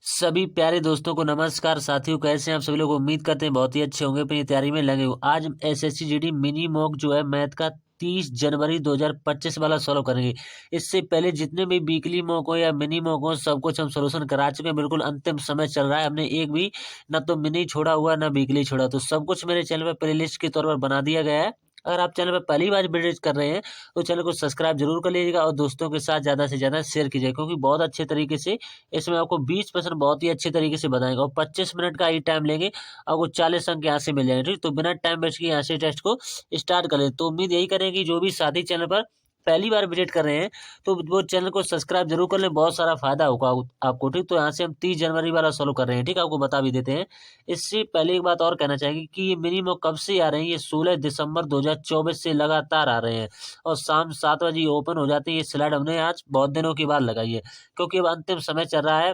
सभी प्यारे दोस्तों को नमस्कार। साथियों, कैसे हैं आप सभी लोग? उम्मीद करते हैं बहुत ही अच्छे होंगे, अपनी तैयारी में लगे हो। आज हम एसएससी जीडी मिनी मॉक जो है मैथ का 30 जनवरी 2025 वाला सॉल्व करेंगे। इससे पहले जितने भी वीकली मॉक हो या मिनी मॉक हो, सब कुछ हम सोल्यूशन करा चुके हैं। बिल्कुल अंतिम समय चल रहा है, हमने एक भी ना तो मिनी छोड़ा हुआ ना वीकली छोड़ा, तो सब कुछ मेरे चैनल पर प्लेलिस्ट के तौर पर बना दिया गया है। अगर आप चैनल पर पहली बार विजिट कर रहे हैं तो चैनल को सब्सक्राइब जरूर कर लीजिएगा और दोस्तों के साथ ज़्यादा से ज़्यादा शेयर कीजिएगा, क्योंकि बहुत अच्छे तरीके से इसमें आपको 20% बहुत ही अच्छे तरीके से बताएंगे और 25 मिनट का ही टाइम लेंगे। आपको 40 अंक यहाँ से मिल जाएंगे। ठीक, तो बिना टाइम वेस्ट किए यहाँ से टेस्ट को स्टार्ट करें। तो उम्मीद यही करें कि जो भी साथी चैनल पर पहली बार विजिट कर रहे हैं तो वो चैनल को सब्सक्राइब जरूर कर लें, बहुत सारा फायदा होगा आपको। ठीक, तो यहाँ से हम 30 जनवरी वाला सॉल्व कर रहे हैं। ठीक, आपको बता भी देते हैं। इससे पहले एक बात और कहना चाहेंगे कि ये मिनी मॉक कब से आ रहे हैं, ये 16 दिसंबर 2024 से लगातार आ रहे हैं और शाम 7 बजे ओपन हो जाते हैं। ये स्लाइड हमने आज बहुत दिनों के बाद लगाई है, क्योंकि अब अंतिम समय चल रहा है।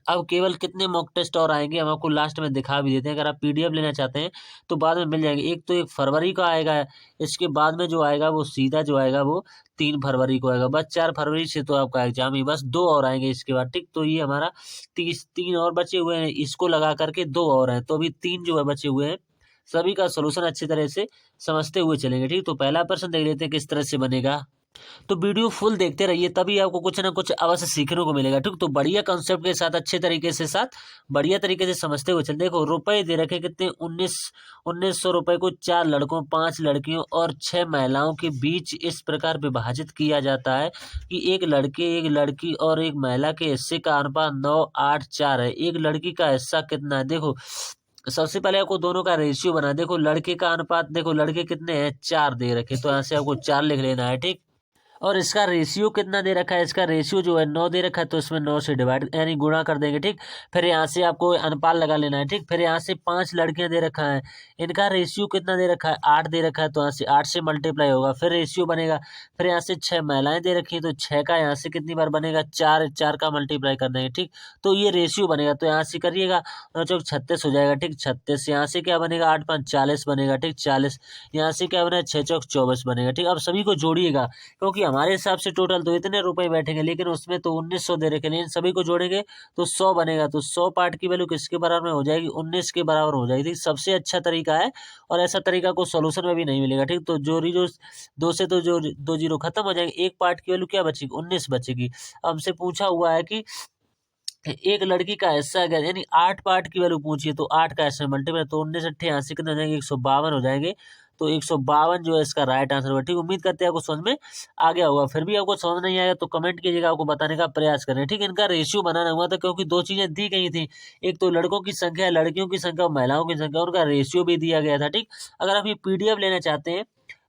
अब केवल कितने मॉक टेस्ट और आएंगे हम आपको लास्ट में दिखा भी देते हैं। अगर आप पीडीएफ लेना चाहते हैं तो बाद में मिल जाएंगे। एक तो 1 फरवरी का आएगा, इसके बाद में जो आएगा वो सीधा जो आएगा वो 3 फरवरी को आएगा। बस 4 फरवरी से तो आपका एग्जाम ही, बस 2 और आएंगे इसके बाद। ठीक, तो ये हमारा 3 और बचे हुए हैं, इसको लगा करके 2 और हैं, तो अभी 3 जो है बचे हुए हैं। सभी का सोल्यूशन अच्छी तरह से समझते हुए चलेंगे। ठीक, तो पहला प्रश्न देख लेते हैं किस तरह से बनेगा। तो वीडियो फुल देखते रहिए, तभी आपको कुछ ना कुछ अवश्य सीखने को मिलेगा। ठीक, तो बढ़िया कंसेप्ट के साथ अच्छे तरीके से बढ़िया तरीके से समझते हुए चल। देखो, रुपए दे रखे कितने, 1900 रुपए को 4 लड़कों 5 लड़कियों और 6 महिलाओं के बीच इस प्रकार विभाजित किया जाता है कि एक लड़के एक लड़की और एक महिला के हिस्से का अनुपात 9:8:4 है। एक लड़की का हिस्सा कितना है? देखो, सबसे पहले आपको दोनों का रेशियो बना। देखो, लड़के का अनुपात, देखो लड़के कितने हैं, 4 दे रखे, तो यहाँ से आपको 4 लिख लेना है। ठीक, और इसका रेशियो कितना दे रखा है, इसका रेशियो जो है 9 दे रखा है, तो इसमें 9 से डिवाइड यानी गुणा कर देंगे। ठीक, फिर यहाँ से आपको अनुपात लगा लेना है। ठीक, फिर यहाँ से 5 लड़कियां दे रखा है, इनका रेशियो कितना दे रखा है, 8 दे रखा है, तो यहाँ से 8 से मल्टीप्लाई होगा, फिर रेशियो बनेगा। फिर यहाँ से 6 महिलाएं दे रखी है, तो 6 का यहाँ से कितनी बार बनेगा, 4, 4 का मल्टीप्लाई कर देंगे। ठीक, तो ये रेशियो बनेगा, तो यहाँ से करिएगा 9 चौक 36 हो जाएगा। ठीक, 36 यहाँ से क्या बनेगा, 8 5 40 बनेगा। ठीक, 40 यहाँ से क्या बनेगा, 6 चौक 24 बनेगा। ठीक, अब सभी को जोड़िएगा, क्योंकि हमारे हिसाब से टोटल तो इतने रुपए बैठेंगे, लेकिन उसमें तो 1900 दे रखे, लेकिन सभी को जोड़ेंगे तो 100 बनेगा। तो 100 पार्ट की वैल्यू किसके बराबर में हो जाएगी, 19 के बराबर हो जाएगी। सबसे अच्छा तरीका है और ऐसा तरीका को सोल्यूशन में भी नहीं मिलेगा। ठीक, तो जो 2 से तो जो 2 जीरो खत्म हो जाएंगे, एक पार्ट की वैल्यू क्या बचेगी, 19 बचेगी। अब हमसे पूछा हुआ है कि एक लड़की का हिस्सा क्या, यानी 8 पार्ट की वैल्यू पूछी है, तो 8 का हिस्सा मल्टीप्लाई, तो 19 अट्ठे यहाँ से कितने हो जाएंगे, 152 हो जाएंगे। तो 152 जो है इसका राइट आंसर होगा। ठीक, उम्मीद करते हैं आपको समझ में आ गया होगा। फिर भी आपको समझ नहीं आएगा तो कमेंट कीजिएगा, आपको बताने का प्रयास करें। ठीक, इनका रेशियो बनाना हुआ था, क्योंकि 2 चीजें दी गई थी, एक तो लड़कों की संख्या, लड़कियों की संख्या और महिलाओं की संख्या, उनका रेशियो भी दिया गया था। ठीक, अगर आप ये पीडीएफ लेना चाहते हैं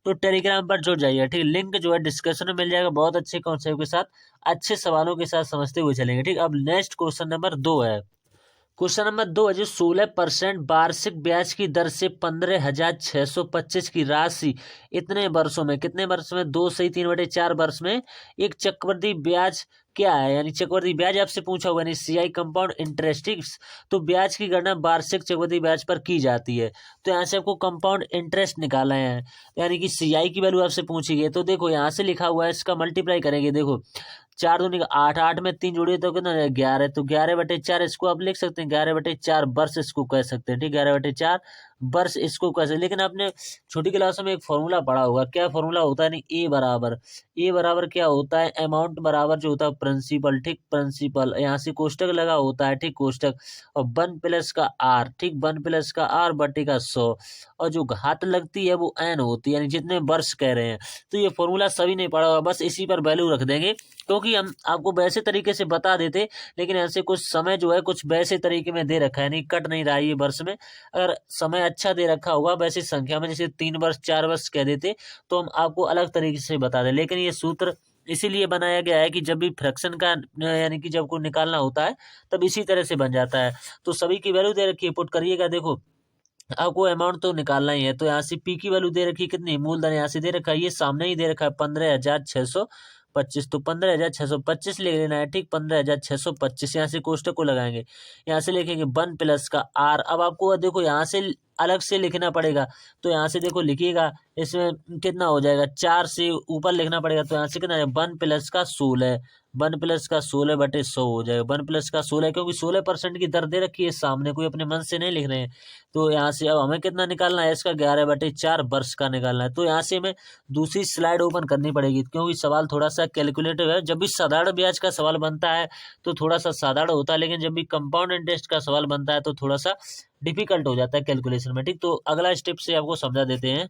तो टेलीग्राम पर जुड़ जाइए। ठीक, लिंक जो है डिस्क्रिप्शन में मिल जाएगा। बहुत अच्छे कॉन्सेप्ट के साथ अच्छे सवालों के साथ समझते हुए चलेंगे। ठीक, अब नेक्स्ट क्वेश्चन नंबर 2 है। क्वेश्चन नंबर 2 है जो 16% वार्षिक ब्याज की दर से 15,625 की राशि इतने वर्षों में, कितने वर्ष में, 2 से 3/4 वर्ष में एक चक्रवृद्धि ब्याज क्या है, यानी चक्रवृद्धि ब्याज आपसे पूछा हुआ, यानी सीआई कंपाउंड इंटरेस्ट। तो ब्याज की गणना वार्षिक चक्रवृद्धि ब्याज पर की जाती है। तो यहाँ से आपको कंपाउंड इंटरेस्ट निकालना है, यानी कि सीआई की वैल्यू आपसे पूछी गई। तो देखो यहाँ से लिखा हुआ है, इसका मल्टीप्लाई करेंगे। देखो 4 दूनी का 8, 8 में 3 जोड़िए तो कितना 11, तो 11/4 इसको आप लिख सकते हैं, 11/4 वर्ष इसको कह सकते हैं। ठीक, 11/4 वर्ष इसको कह सकते हैं। लेकिन आपने छोटी क्लासों में एक फॉर्मूला पढ़ा होगा, क्या फॉर्मूला होता है, नहीं, ए बराबर क्या होता है, अमाउंट बराबर जो होता है प्रिंसिपल। ठीक, प्रिंसिपल, यहाँ से कोष्टक लगा होता है। ठीक, कोष्टक और 1 प्लस का आर। ठीक, 1 प्लस का आर बटे का 100, और जो घात लगती है वो एन होती है, यानी जितने वर्ष कह रहे हैं। तो ये फॉर्मूला सभी ने पढ़ा होगा, बस इसी पर वैल्यू रख देंगे, क्योंकि हम आपको वैसे तरीके से बता देते, लेकिन ऐसे कुछ समय जो है कुछ वैसे तरीके में दे रखा है, नहीं कट नहीं रहा है ये वर्ष में। अगर समय अच्छा दे रखा होगा वैसे संख्या में, जैसे 3 वर्ष 4 वर्ष कह देते तो हम आपको अलग तरीके से बता दें। लेकिन ये सूत्र इसीलिए बनाया गया है कि जब भी फ्रैक्शन का यानी कि जब को निकालना होता है तब इसी तरह से बन जाता है। तो सभी की वैल्यू दे रखी है, पुट करिएगा। देखो, आपको अमाउंट तो निकालना ही है, तो यहाँ से पी की वैल्यू दे रखी है कितनी, मूलधन यहाँ से दे रखा है, ये सामने ही दे रखा है 15,625, तो 15,625 ले लेना है। ठीक, 15,625 यहाँ से कोष्टक को लगाएंगे, यहाँ से लिखेंगे 1 प्लस का आर। अब आपको देखो यहाँ से अलग से लिखना पड़ेगा। तो यहाँ से देखो लिखिएगा, इसमें कितना हो जाएगा, 4 से ऊपर लिखना पड़ेगा। तो यहाँ से कितना है, 1 प्लस का 16, 1 प्लस का 16/100 हो जाएगा। 1 प्लस का 16, क्योंकि 16% की दर दे रखी है सामने, कोई अपने मन से नहीं लिख रहे हैं। तो यहाँ से अब हमें कितना निकालना है, इसका 11/4 वर्ष का निकालना है। तो यहाँ से हमें दूसरी स्लाइड ओपन करनी पड़ेगी, क्योंकि सवाल थोड़ा सा कैलकुलेटिव है। जब भी साधारण ब्याज का सवाल बनता है तो थोड़ा सा साधारण होता है, लेकिन जब भी कंपाउंड इंटरेस्ट का सवाल बनता है तो थोड़ा सा डिफिकल्ट हो जाता है कैलकुलेशन में। ठीक, तो अगला स्टेप से आपको समझा देते हैं।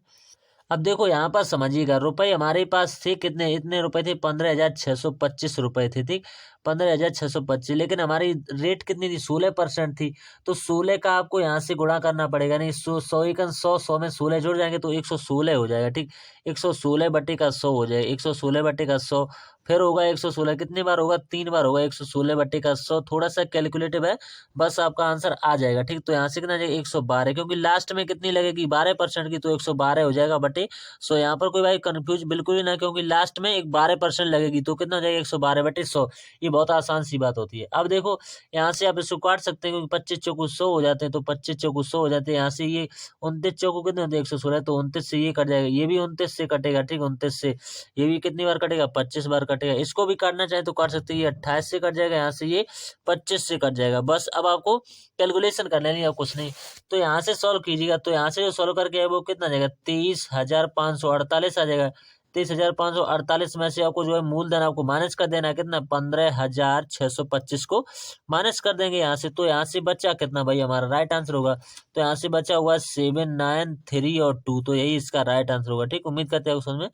अब देखो यहाँ पर समझिएगा, रुपए हमारे पास थे कितने, इतने रुपए थे, 15,625 रुपए थे। ठीक, 15,625, लेकिन हमारी रेट कितनी थी, 16% थी। तो 16 का आपको यहाँ से गुणा करना पड़ेगा, नहीं 100, 100 एकन 100, 100 में 16 जुड़ जाएंगे तो 116 हो जाएगा। ठीक, 116/100 हो जाएगा, 116/100। फिर होगा 116, कितनी बार होगा, 3 बार होगा 116/100। थोड़ा सा कैलकुलेटिव है, बस आपका आंसर आ जाएगा। ठीक, तो यहाँ से कितना जाएगा, 112, क्योंकि लास्ट में कितनी लगेगी, 12% की, तो 112 हो जाएगा बटे 100। यहाँ पर कोई भाई कंफ्यूज बिल्कुल ही ना, क्योंकि लास्ट में एक 12% लगेगी, तो कितना हो जाएगा, 112/100। ये बहुत आसान सी बात होती है। अब देखो यहाँ से आप इसको काट सकते हैं, क्योंकि 25 चौको 100 हो जाते हैं, तो 25 चौको 100 हो जाते हैं। यहाँ से ये 29 चौको कितने होते हैं, 116, तो 29 से ये कट जाएगा, ये भी 29 से कटेगा। ठीक, 29 से ये भी कितनी बार कटेगा, 25 बार कटेगा। इसको भी काटना चाहे तो काट सकते हैं, ये 28 से कट जाएगा, यहाँ से ये 25 से कट जाएगा। बस अब आपको कैलकुलेशन कर लेनी है, कुछ नहीं। तो यहाँ से सॉल्व कीजिएगा, तो यहाँ से जो सॉल्व करके है वो कितना जाएगा, 23,548 आ जाएगा। 23,548 में से आपको जो है मूलधन आपको माइनस कर देना है, कितना, 15,625 को माइनस कर देंगे यहाँ से। तो यहाँ से बचा कितना भाई, हमारा राइट आंसर होगा। तो यहाँ से बचा हुआ 7, 9, 3 और 2, तो यही इसका राइट आंसर होगा। ठीक, उम्मीद करते हैं समझ में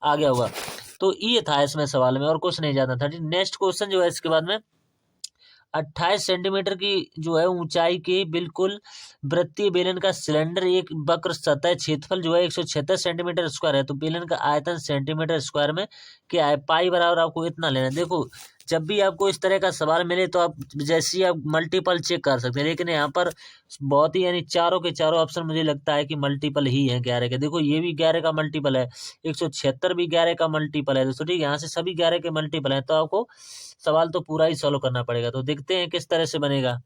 आ गया होगा। तो ये था इसमें सवाल में, और कुछ नहीं जाना था। नेक्स्ट क्वेश्चन जो है इसके बाद में, 28 सेंटीमीटर की जो है ऊंचाई के बिल्कुल वृत्तीय बेलन का सिलेंडर, एक वक्र सतह क्षेत्रफल जो है 176 सेंटीमीटर स्क्वायर है। तो बेलन का आयतन सेंटीमीटर स्क्वायर में क्या है, पाई बराबर आपको इतना लेना है। देखो जब भी आपको इस तरह का सवाल मिले तो आप जैसे ही आप मल्टीपल चेक कर सकते हैं, लेकिन यहाँ पर बहुत ही यानी चारों के चारों ऑप्शन मुझे लगता है कि मल्टीपल ही है 11 के। देखो ये भी 11 का मल्टीपल है, 176 भी 11 का मल्टीपल है दोस्तों। ठीक है, यहाँ से सभी 11 के मल्टीपल है, तो आपको सवाल तो पूरा ही सॉल्व करना पड़ेगा। तो देखते हैं किस तरह से बनेगा।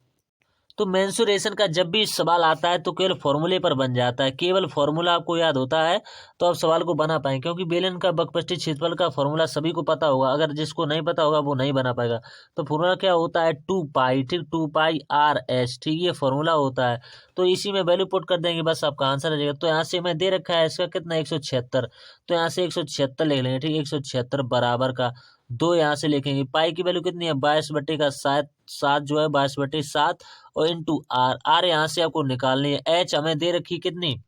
तो मेंसुरेशन का जब भी सवाल आता है तो केवल फॉर्मूले पर बन जाता है, केवल फॉर्मूला आपको याद होता है तो आप सवाल को बना पाएंगे, क्योंकि बेलन का बकपष्टी क्षेत्रफल का फॉर्मूला सभी को पता होगा। अगर जिसको नहीं पता होगा वो नहीं बना पाएगा। तो फॉर्मूला क्या होता है, 2 पाई। ठीक, 2 पाई RS। ठीक, ये फॉर्मूला होता है। तो इसी में वैल्यू पुट कर देंगे, बस आपका आंसर आ जाएगा। तो यहाँ से मैं दे रखा है इसका कितना, 176। तो यहाँ से 176 लिख लेंगे। ठीक, 176 बराबर का 2 यहाँ से लिखेंगे। पाई की वैल्यू कितनी है, 22/7, 7 जो है 22/7, और इंटू आर यहाँ से आपको निकालनी है। एच हमें दे रखी कितनी,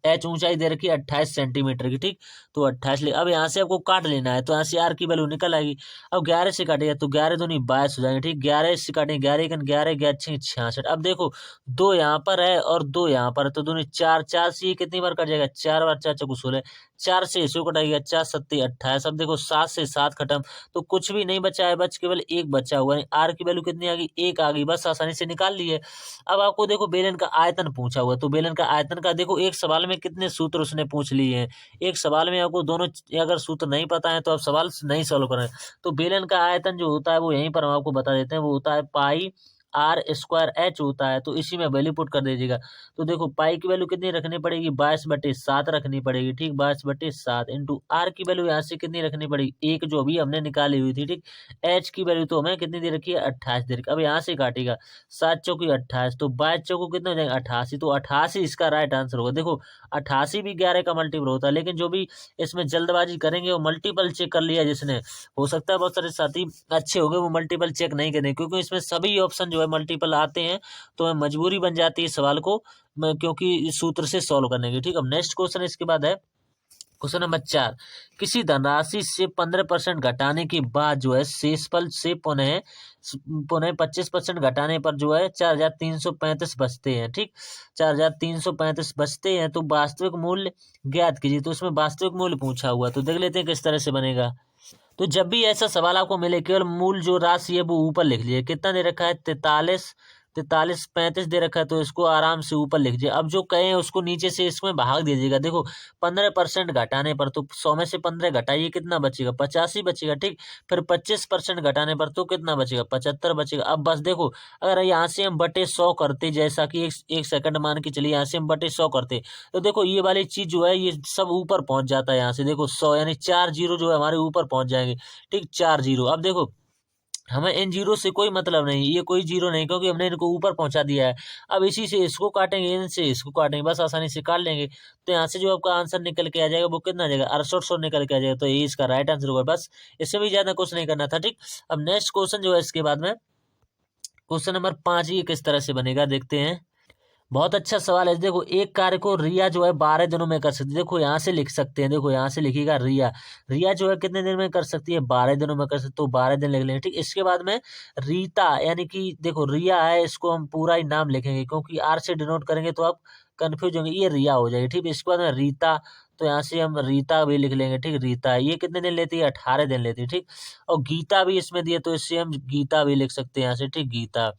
एच ऊंचाई दे रखी है 28 सेंटीमीटर की। ठीक, तो 28 ले, अब यहाँ से आपको काट लेना है, तो यहाँ से आर की वैल्यू निकल आएगी। अब 11 से काटेगा तो 11 दूनी 22 हो जाएंगे। ठीक, 11 से काटेंगे, 11 एकन 11, 11 6 66। अब देखो 2 यहाँ पर है और 2 यहाँ पर है, तो दोनों 4, 4 से ये कितनी बार कट जाएगा, 4 बार, 4 चौको 16, 4 से इसको कटाएगा, 4 7 28। अब देखो 7 से 7 खत्म, तो कुछ भी नहीं बचा है, बच केवल एक बचा हुआ है। आर की वैल्यू कितनी आ गई, 1 आ गई, बस आसानी से निकाल ली है। अब आपको देखो बेलन का आयतन पूछा हुआ है, तो बेलन का आयतन का देखो एक सवाल में कितने सूत्र उसने पूछ लिए हैं। एक सवाल में आपको दोनों अगर सूत्र नहीं पता है तो आप सवाल नहीं सॉल्व करें। तो बेलन का आयतन जो होता है वो यहीं पर हम आपको बता देते हैं, वो होता है पाई R² H होता है। तो इसी में वैल्यू पुट कर दीजिएगा। तो देखो पाई की वैल्यू कितनी रखनी पड़ेगी, 22/7 रखनी पड़ेगी। ठीक, 22/7 इंटू आर की वैल्यू यहाँ से कितनी रखनी पड़ेगी, 1 जो अभी हमने निकाली हुई थी। ठीक, एच की वैल्यू तो हमें कितनी दे रखी है, 28 दे रखी। अब यहाँ से काटेगा, 7 चौकी 28, तो 22 चौको कितने हो जाएंगे, 88। तो 88 इसका राइट आंसर होगा। देखो 88 भी 11 का मल्टीपल होता है, लेकिन जो भी इसमें जल्दबाजी करेंगे वो मल्टीपल चेक कर लिया जिसने, हो सकता है बहुत सारे साथी अच्छे हो गए वो मल्टीपल चेक नहीं करें, क्योंकि इसमें सभी ऑप्शन जो है मल्टीपल आते हैं, तो हमें मजबूरी बन जाती है सवाल को क्योंकि इस सूत्र से सॉल्व करने की। ठीक, अब नेक्स्ट क्वेश्चन इसके बाद है क्वेश्चन नंबर 4। किसी धनराशि से 15% घटाने के बाद जो है शेषफल से पुनः 25% घटाने पर जो है 4,335 बचते हैं। ठीक, 4,335 बचते हैं, तो वास्तविक मूल्य ज्ञात कीजिए। तो इसमें वास्तविक मूल्य पूछा हुआ, तो देख लेते हैं किस तरह से बनेगा। तो जब भी ऐसा सवाल आपको मिले केवल मूल जो राशि है वो ऊपर लिख लीजिए। कितना दे रखा है, 43 43 35 दे रखा है, तो इसको आराम से ऊपर लिख दीजिए। अब जो कहे हैं उसको नीचे से इसमें भाग दीजिएगा। देखो 15% घटाने पर, तो 100 में से 15 घटाइए, कितना बचेगा? 85 बचेगा, ठीक। फिर 25% घटाने पर तो कितना बचेगा? 75 बचेगा। अब बस देखो, अगर यहाँ से हम बटे 100 करते, जैसा कि एक सेकंड मान के चलिए, यहाँ से हम बटे 100 करते, तो देखो ये वाली चीज जो है ये सब ऊपर पहुंच जाता है। यहाँ से देखो 100 यानी 4 जीरो जो है हमारे ऊपर पहुंच जाएंगे, ठीक, 4 जीरो। अब देखो हमें इन जीरो से कोई मतलब नहीं, ये कोई जीरो नहीं, क्योंकि हमने इनको ऊपर पहुंचा दिया है। अब इसी से इसको काटेंगे, इनसे इसको काटेंगे, बस आसानी से काट लेंगे। तो यहाँ से जो आपका आंसर निकल के आ जाएगा वो कितना आ जाएगा? 6800 निकल के आ जाएगा। तो ये इसका राइट आंसर होगा। बस इससे भी ज्यादा कुछ नहीं करना था, ठीक। अब नेक्स्ट क्वेश्चन जो है इसके बाद में क्वेश्चन नंबर 5, ये किस तरह से बनेगा देखते हैं। बहुत अच्छा सवाल है। देखो एक कार्य को रिया जो है 12 दिनों में कर सकती है। देखो यहाँ से लिख सकते हैं, देखो यहाँ से लिखिएगा रिया। रिया जो है कितने दिन में कर सकती है? 12 दिनों में कर सकती है, तो 12 दिन लिख लेंगे, ठीक। इसके बाद में रीता, यानी कि देखो रिया है, इसको हम पूरा ही नाम लिखेंगे, क्योंकि आर से डिनोट करेंगे तो आप कंफ्यूज होंगे, ये रिया हो जाएगी, ठीक। इसके बाद में रीता, तो यहाँ से हम रीता भी लिख लेंगे, ठीक। रीता ये कितने दिन लेती है? 18 दिन लेती है, ठीक। और गीता भी इसमें दिए, तो इससे हम गीता भी लिख सकते हैं यहाँ से, ठीक। गीता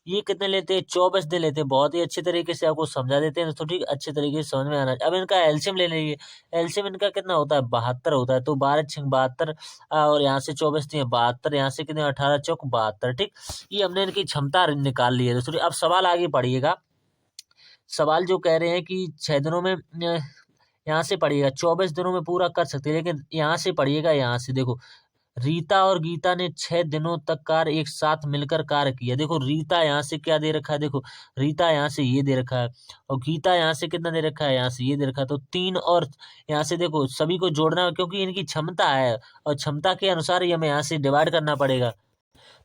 ये कितने लेते हैं? 24 दिन लेते हैं। बहुत ही अच्छे तरीके से आपको समझा देते हैं, तो ठीक अच्छे तरीके से समझ में आना। अब इनका एलसीएम ले लीजिए। एलसीएम इनका कितना होता है? 72 होता है। तो 12 छंग 72, और यहाँ से 24 दिए 72, यहाँ से कितने? 18 चौक 72, ठीक। ये हमने इनकी क्षमता निकाल ली है। तो अब सवाल आगे पढ़िएगा। सवाल जो कह रहे हैं कि 6 दिनों में यहाँ से पढ़िएगा, 24 दिनों में पूरा कर सकते हैं, लेकिन यहाँ से पढ़िएगा। यहाँ से देखो, रीता और गीता ने 6 दिनों तक कार्य एक साथ मिलकर कार्य किया। देखो रीता यहाँ से क्या दे रखा है? देखो रीता यहाँ से ये दे रखा है, और गीता यहाँ से कितना दे रखा है? यहाँ से ये दे रखा है। तो 3 और यहाँ से देखो सभी को जोड़ना है, क्योंकि इनकी क्षमता है, और क्षमता के अनुसार ही हमें यहाँ से डिवाइड करना पड़ेगा।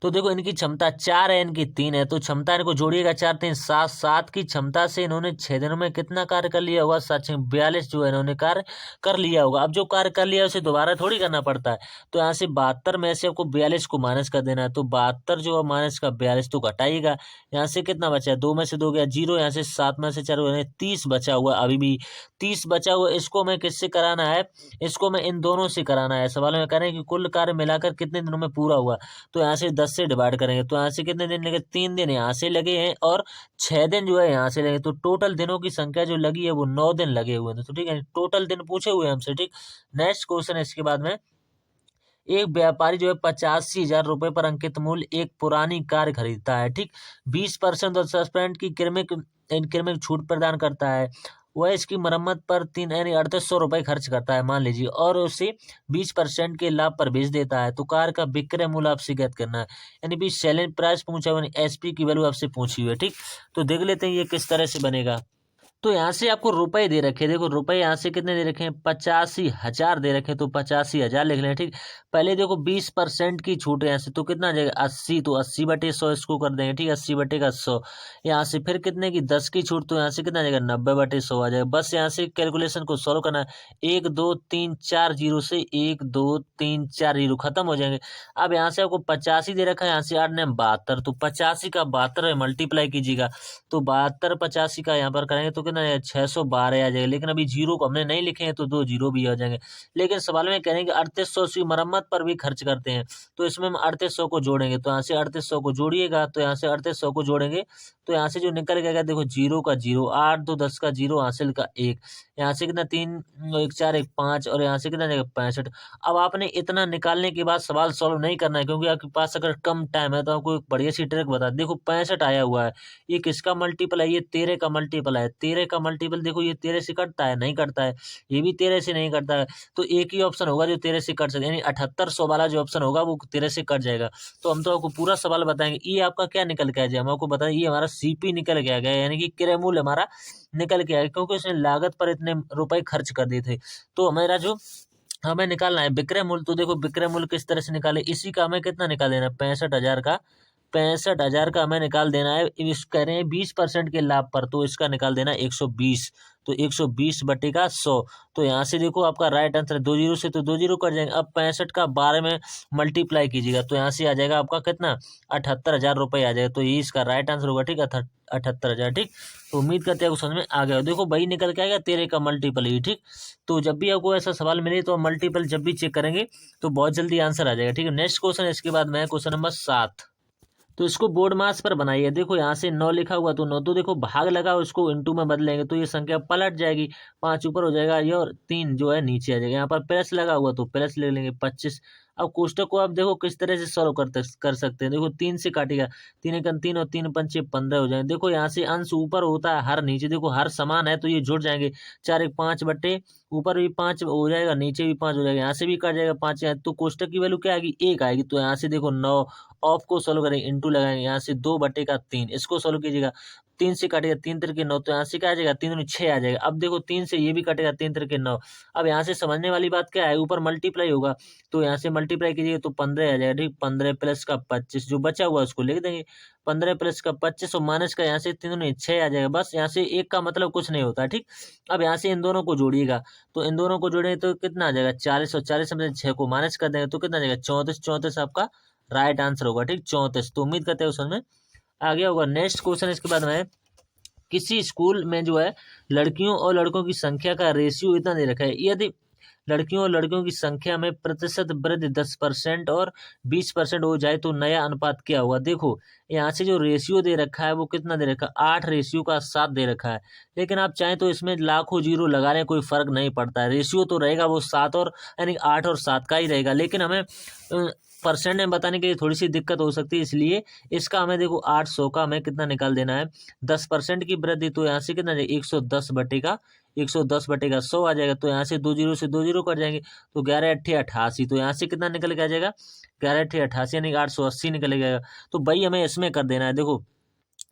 तो देखो इनकी क्षमता 4 है, इनकी 3 है, तो क्षमता इनको जोड़िएगा, 4 3 7, 7 की क्षमता से इन्होंने 6 दिनों में कितना कार्य कर लिया होगा? 7 6 42 जो है इन्होंने कार्य कर लिया होगा। अब जो कार्य कर लिया उसे दोबारा थोड़ी करना पड़ता है। तो यहाँ से 72 में से आपको 42 को माइनस कर देना है। तो 72 जो है माइनस का 42, तो घटाइएगा। यहाँ से कितना बचा? 2 में से 2 गया 0, यहाँ से 7 में से 4 यानी 30 बचा हुआ, अभी भी 30 बचा हुआ। इसको मैं किससे कराना है? इसको मैं इन दोनों से कराना है। सवाल में कह रहे हैं कि कुल कार्य मिलाकर कितने दिनों में पूरा हुआ। तो यहाँ से 10 से डिवाइड करेंगे, तो यहाँ से कितने दिन लगे? 3 दिन यहाँ से लगे हैं, और 6 दिन जो है यहाँ से लगे। तो टोटल दिनों की संख्या जो लगी है वो 9 दिन लगे हुए हैं। तो ठीक है, टोटल दिन पूछे हुए हैं हमसे, ठीक। नेक्स्ट क्वेश्चन है इसके बाद में। एक व्यापारी जो है 85,000 रुपए पर अंकित मूल्य एक पुरानी कार खरीदता है, ठीक। 20% और 10% की इनक्रीमेंट छूट प्रदान करता है। वह इसकी मरम्मत पर 3 यानी 3800 रुपए खर्च करता है मान लीजिए, और उसे 20% के लाभ पर बेच देता है। तो कार का विक्रय मूल्य आपसे ज्ञात करना है, यानी भी सेलिंग प्राइस पूछा हुआ, एसपी की वैल्यू आपसे पूछी हुई है, ठीक। तो देख लेते हैं ये किस तरह से बनेगा। तो यहाँ से आपको रुपए दे रखे हैं। देखो रुपए यहाँ से कितने दे रखे हैं? 85,000 दे रखे हैं, तो 85,000 लिख लें, ठीक। पहले देखो 20% की छूट है यहाँ से, तो कितना आ जाएगा? 80, तो 80/100 इसको कर देंगे, ठीक। 80/100 यहाँ से। फिर कितने की? 10 की छूट, तो यहाँ से कितना आ जाएगा? 90/100 आ जाएगा। बस यहाँ से कैलकुलेशन को सॉल्व करना है। 1 2 3 4 जीरो से 1 2 3 4 जीरो खत्म हो जाएंगे। अब यहाँ से आपको 85 दे रखा है, यहाँ से 8 ने 72, तो 85 का 72 मल्टीप्लाई कीजिएगा। तो 72 85 का यहाँ पर करेंगे तो कितना 612 आ जाएगा। लेकिन अभी जीरो को हमने नहीं लिखे हैं, तो 2 जीरो भी आ जाएंगे। लेकिन सवाल में कह रहे हैं कि 3800 की मरम्मत पर भी खर्च करते हैं, तो इसमें हम 3800 को जोड़ेंगे। तो यहाँ से 3800 को जोड़िएगा, तो यहाँ से 3800 को जोड़ेंगे, तो यहाँ से जो निकल गया देखो 0 का 0, 8 2 10 का 0, हासिल का 1, यहाँ से कितना 3 1 4 1 5, और यहाँ से कितना जाएगा 65। अब आपने इतना निकालने के बाद सवाल सॉल्व नहीं करना है, क्योंकि आपके पास अगर कम टाइम है तो आपको एक बढ़िया सी ट्रिक बता। देखो 65 आया हुआ है, ये किसका मल्टीपल है? ये 13 का मल्टीपल है। 13 का मल्टीपल देखो, ये 13 से कटता है? नहीं कटता है। ये भी 13 से नहीं कटता है। तो एक ही ऑप्शन होगा जो 13 से कट सके, यानी 7800 वाला जो ऑप्शन होगा वो 13 से कट जाएगा। तो हम तो आपको पूरा सवाल बताएंगे। ये आपका क्या निकल के आ जाए, हम आपको बताएं, ये हमारा सीपी निकल के आ गया, यानी कि क्रय मूल्य हमारा निकल के आ गया, क्योंकि उसने लागत पर इतने रुपए खर्च कर दिए थे। तो हमारा जो हमें निकालना है विक्रय मूल्य, तो देखो विक्रय मूल्य किस तरह से निकाले, इसी का हमें कितना निकाल देना है? 65,000 का, 65,000 का हमें निकाल देना है। इस कह रहे हैं 20% के लाभ पर, तो इसका निकाल देना 120, तो 120/100। तो यहाँ से देखो आपका राइट आंसर 2 जीरो से, तो 2 जीरो कट जाएंगे। अब 65 का 12 में मल्टीप्लाई कीजिएगा, तो यहाँ से आ जाएगा आपका कितना? 78,000 रुपये आ जाएगा। तो ये इसका राइट आंसर होगा, ठीक है, 78,000, ठीक। तो उम्मीद करते हैं आपको समझ में आ गया। देखो वही निकल के आएगा, 13 का मल्टीपल ही, ठीक। तो जब भी आपको ऐसा सवाल मिले तो मल्टीपल जब भी चेक करेंगे तो बहुत जल्दी आंसर आ जाएगा, ठीक है। नेक्स्ट क्वेश्चन इसके बाद में क्वेश्चन नंबर 7। तो इसको बोर्ड मास पर बनाइए। देखो यहाँ से 9 लिखा हुआ तो 9, तो देखो भाग लगा उसको इंटू में बदलेंगे तो ये संख्या पलट जाएगी, 5 ऊपर हो जाएगा ये और 3 जो है नीचे आ जाएगा। यहाँ पर प्लस लगा हुआ तो प्लस ले लेंगे 25। अब कोष्टक को आप देखो किस तरह से सॉल्व कर सकते हैं। देखो 3 से काटेगा, 3 एकम 3 और 3 पंचे 15 हो जाएंगे। देखो यहाँ से अंश ऊपर होता है, हर नीचे, देखो हर समान है तो ये जुड़ जाएंगे। 4 एक 5 बट्टे ऊपर भी 5 हो जाएगा, नीचे भी 5 हो जाएगा, यहाँ से भी कट जाएगा 5, यहाँ तो कोष्टक की वैल्यू क्या आएगी 1 आएगी। तो यहाँ से देखो 9 ऑफ को सोल्व करेंगे, इंटू लगाएंगे, यहाँ से 2/3 इसको सोल्व कीजिएगा। 3 से काटेगा 3 तिरके 9, तो यहाँ से क्या आ जाएगा 3 दूनी 6 आ जाएगा। अब देखो 3 से ये भी कटेगा 3 तिरके 9। अब यहाँ से समझने वाली बात क्या है, ऊपर मल्टीप्लाई होगा तो यहाँ से मल्टीप्लाई कीजिएगा तो 15 आ जाएगा। ठीक, 15 प्लस का 25 जो बचा हुआ है उसको लिख देंगे, 15 प्लस का 25 और माइनस का यहाँ से 3 दूनी 6 आ जाएगा। बस यहाँ से 1 का मतलब कुछ नहीं होता। ठीक, अब यहाँ से इन दोनों को जोड़िएगा, तो इन दोनों को जोड़ेंगे तो कितना आ जाएगा 40 और 40 में 6 को माइनस कर देंगे तो कितना आ जाएगा 34। 34 आपका राइट आंसर होगा। ठीक, 34। तो उम्मीद करते हैं समझ में आ गया होगा। नेक्स्ट क्वेश्चन इसके बाद में, किसी स्कूल में जो है लड़कियों और लड़कों की संख्या का रेशियो इतना दे रखा है, यदि लड़कियों और लड़कियों की संख्या में प्रतिशत वृद्धि 10% और 20% हो जाए तो नया अनुपात क्या होगा। देखो यहाँ से जो रेशियो दे रखा है वो कितना दे रखा है, 8:7 दे रखा है। लेकिन आप चाहें तो इसमें लाखों जीरो लगा लें, कोई फर्क नहीं पड़ता है। रेशियो तो रहेगा वो 7 और यानी 8 और 7 का ही रहेगा, लेकिन हमें परसेंट में बताने के लिए थोड़ी सी दिक्कत हो सकती है, इसलिए इसका हमें देखो 800 का हमें कितना निकाल देना है, 10% की वृद्धि, तो यहाँ से कितना 110/100 आ जाएगा। तो यहाँ से 2 जीरो से 2 जीरो कट जाएंगे तो 11×8 = 88। तो यहाँ से कितना निकल के आ जाएगा 11×8 = 88 यानी 880 निकल जाएगा। तो भाई हमें इसमें कर देना है, देखो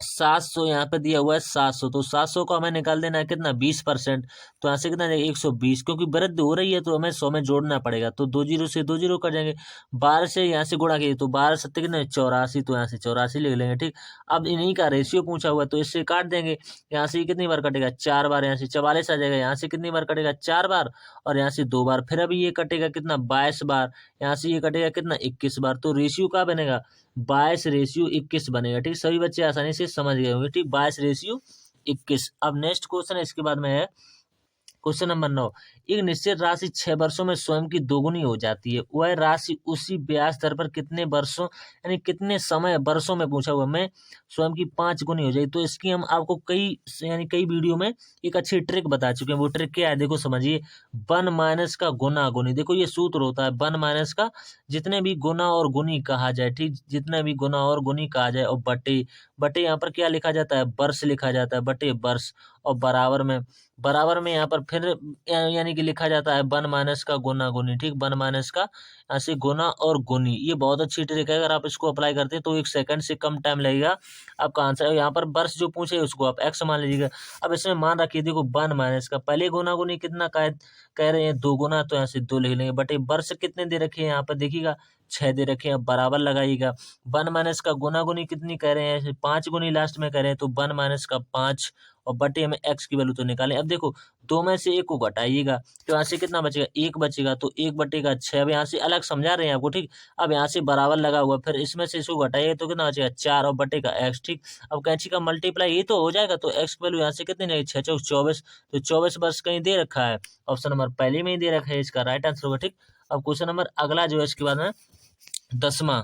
700 यहाँ पे दिया हुआ है 700, तो 700 को हमें निकाल देना है कितना 20%। तो यहाँ से कितना जाएगा 120, क्योंकि वृद्धि हो रही है तो हमें 100 में जोड़ना पड़ेगा। तो 2 जीरो से 2 जीरो कट जाएंगे, 12 से यहाँ से गुणा कीजिए तो 12 सत्ते कितने 84, तो यहाँ से 84 लिख लेंगे। ठीक, अब इन्हीं का रेशियो पूछा हुआ है तो इससे काट देंगे। यहाँ से कितनी बार कटेगा 4 बार, यहाँ से 44 आ जाएगा। यहाँ से कितनी बार कटेगा 4 बार और यहाँ से 2 बार, फिर अभी ये कटेगा कितना 22 बार, यहाँ से ये कटेगा कितना 21 बार। तो रेशियो क्या बनेगा 22:21 बनेगा। ठीक, सभी बच्चे आसानी से समझ गए होंगे। ठीक, 22:21। अब नेक्स्ट क्वेश्चन इसके बाद में है क्वेश्चन नंबर 9। एक निश्चित राशि 6 वर्षों में स्वयं की दोगुनी हो जाती है, वह राशि उसी ब्याज दर पर कितने वर्षों यानी कितने समय वर्षों में पूछा हुआ में स्वयं की 5 गुनी हो जाएगी। तो इसकी हम आपको कई वीडियो में एक अच्छी ट्रिक बता चुके हैं। वो ट्रिक क्या है देखो समझिए, 1 माइनस का गुना गुनी, देखो ये सूत्र होता है 1 माइनस का जितने भी गुना और गुनी कहा जाए, ठीक, जितने भी गुना और गुनी कहा जाए, और बटे बटे यहाँ पर क्या लिखा जाता है वर्ष लिखा जाता है, बटे वर्ष, और बराबर में यहाँ पर फिर यानी कि लिखा जाता है 1 माइनस का गुना गुनी। ठीक, 1 माइनस का ऐसे गुना और गुनी, ये बहुत अच्छी ट्रिक है। अगर आप इसको अप्लाई करते हैं तो 1 सेकंड से कम टाइम लगेगा आपका आंसर। यहाँ पर वर्ष जो पूछे उसको आप एक्स मान लीजिएगा। अब इसमें मान रखिए देखो 1 माइनस का पहले गुना गुनी कितना कह रहे हैं 2 गुना, तो यहाँ से 2 लिख लेंगे, बटे वर्ष कितने दे रखे हैं यहाँ पर देखिएगा 6 दे रखे हैं, बराबर लगाइएगा। 1 माइनस का गुना गुनी कितनी कह रहे हैं 5 गुनी लास्ट में कह रहे हैं, तो 1 माइनस का 5 और बटे में एक्स की वैल्यू तो निकालें। अब देखो 2 में से 1 को घटाइएगा तो यहाँ से कितना बचेगा 1 बचेगा, तो 1/6। अब यहाँ से अलग समझा रहे हैं आपको। ठीक, अब यहाँ से बराबर लगा हुआ, फिर इसमें से इसको घटाइए तो कितना बचेगा 4 और बटे का एक्स। ठीक, अब कैंची का मल्टीप्लाई ये तो हो जाएगा, तो एक्स की वैल्यू यहाँ से कितनी नहीं 6 चौक 24, तो 24 वर्ष कहीं दे रखा है, ऑप्शन नंबर पहले में ही दे रखा है, इसका राइट आंसर होगा। ठीक, अब क्वेश्चन नंबर अगला जो है इसके बाद में 10वां,